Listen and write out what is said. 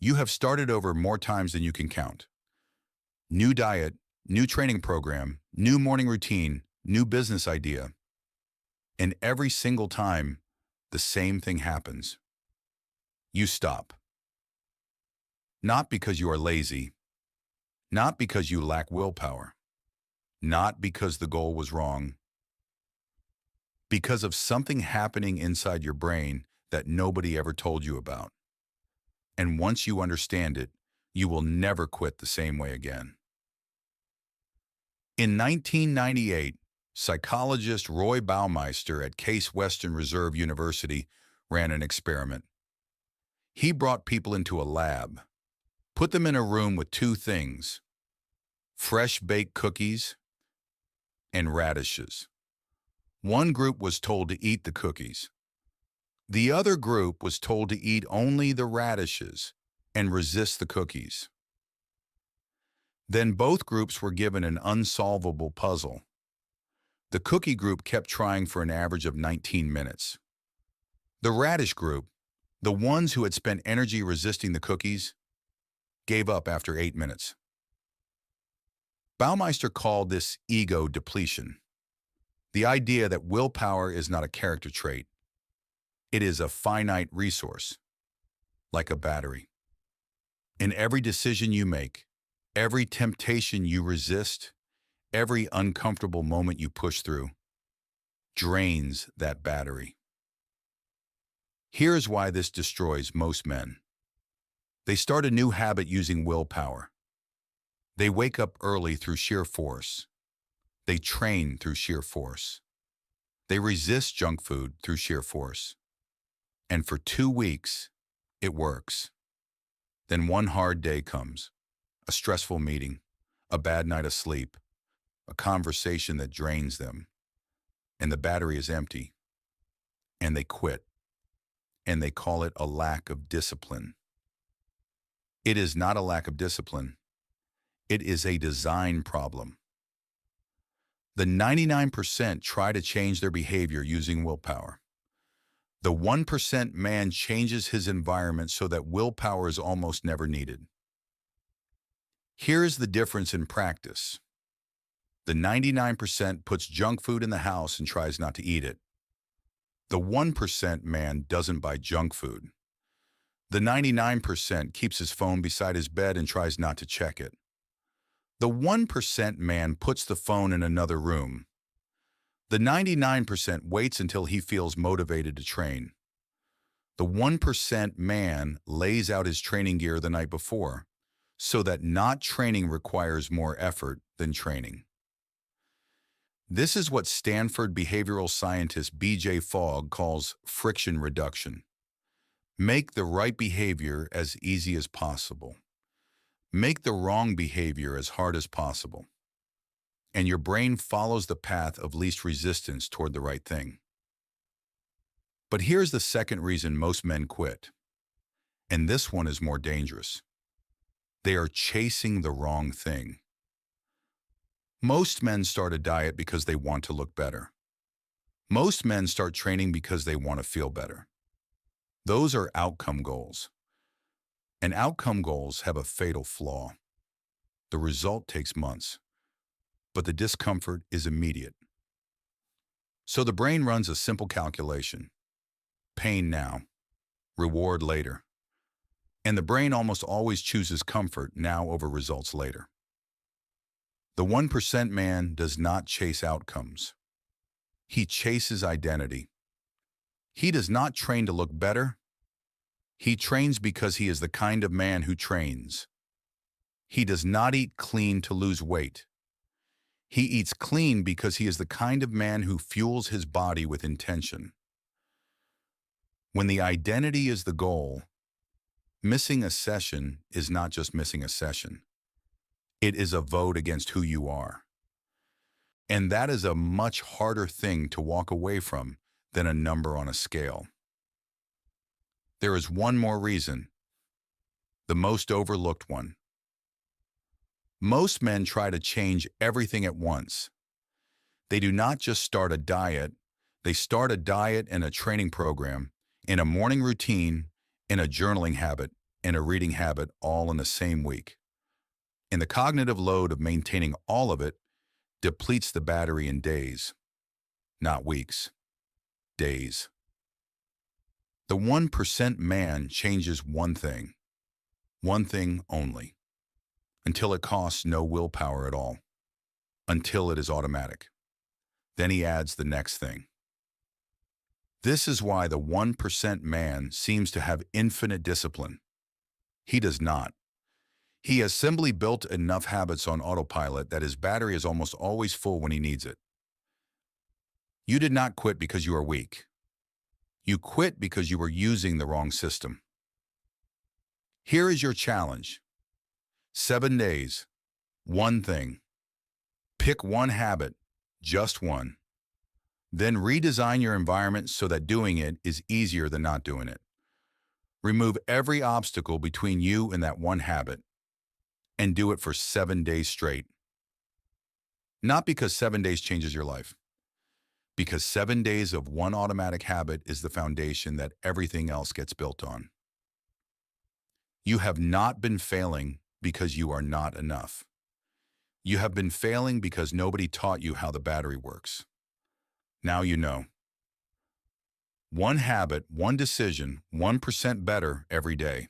You have started over more times than you can count. New diet, new training program, new morning routine, new business idea. And every single time, the same thing happens. You stop. Not because you are lazy, not because you lack willpower, not because the goal was wrong, because of something happening inside your brain that nobody ever told you about. And once you understand it, you will never quit the same way again. In 1998, psychologist Roy Baumeister at Case Western Reserve University ran an experiment. He brought people into a lab, put them in a room with two things: fresh baked cookies and radishes. One group was told to eat the cookies. The other group was told to eat only the radishes and resist the cookies. Then both groups were given an unsolvable puzzle. The cookie group kept trying for an average of 19 minutes. The radish group, the ones who had spent energy resisting the cookies, gave up after 8 minutes. Baumeister called this ego depletion. The idea that willpower is not a character trait. It is a finite resource, like a battery. In every decision you make, every temptation you resist, every uncomfortable moment you push through, drains that battery. Here's why this destroys most men. They start a new habit using willpower. They wake up early through sheer force. They train through sheer force. They resist junk food through sheer force. And for 2 weeks, it works. Then one hard day comes, a stressful meeting, a bad night of sleep, a conversation that drains them, and the battery is empty, and they quit, and they call it a lack of discipline. It is not a lack of discipline. It is a design problem. The 99% try to change their behavior using willpower. The 1% man changes his environment so that willpower is almost never needed. Here is the difference in practice. The 99% puts junk food in the house and tries not to eat it. The 1% man doesn't buy junk food. The 99% keeps his phone beside his bed and tries not to check it. The 1% man puts the phone in another room. The 99% waits until he feels motivated to train. The 1% man lays out his training gear the night before, so that not training requires more effort than training. This is what Stanford behavioral scientist B.J. Fogg calls friction reduction. Make the right behavior as easy as possible. Make the wrong behavior as hard as possible. And your brain follows the path of least resistance toward the right thing. But here's the second reason most men quit. And this one is more dangerous. They are chasing the wrong thing. Most men start a diet because they want to look better. Most men start training because they want to feel better. Those are outcome goals. And outcome goals have a fatal flaw. The result takes months, but the discomfort is immediate. So the brain runs a simple calculation. Pain now, reward later. And the brain almost always chooses comfort now over results later. The 1% man does not chase outcomes. He chases identity. He does not train to look better. He trains because he is the kind of man who trains. He does not eat clean to lose weight. He eats clean because he is the kind of man who fuels his body with intention. When the identity is the goal, missing a session is not just missing a session. It is a vote against who you are. And that is a much harder thing to walk away from than a number on a scale. There is one more reason, the most overlooked one. Most men try to change everything at once. They do not just start a diet, they start a diet and a training program, in a morning routine, in a journaling habit, and a reading habit all in the same week. And the cognitive load of maintaining all of it depletes the battery in days, not weeks, days. The 1% man changes one thing only, until it costs no willpower at all, until it is automatic. Then he adds the next thing. This is why the 1% man seems to have infinite discipline. He does not. He has simply built enough habits on autopilot that his battery is almost always full when he needs it. You did not quit because you are weak. You quit because you were using the wrong system. Here is your challenge. 7 days, one thing. Pick one habit, just one. Then redesign your environment so that doing it is easier than not doing it. Remove every obstacle between you and that one habit, and do it for 7 days straight. Not because 7 days changes your life, because 7 days of one automatic habit is the foundation that everything else gets built on. You have not been failing because you are not enough. You have been failing because nobody taught you how the battery works. Now you know. One habit, one decision, 1% better every day.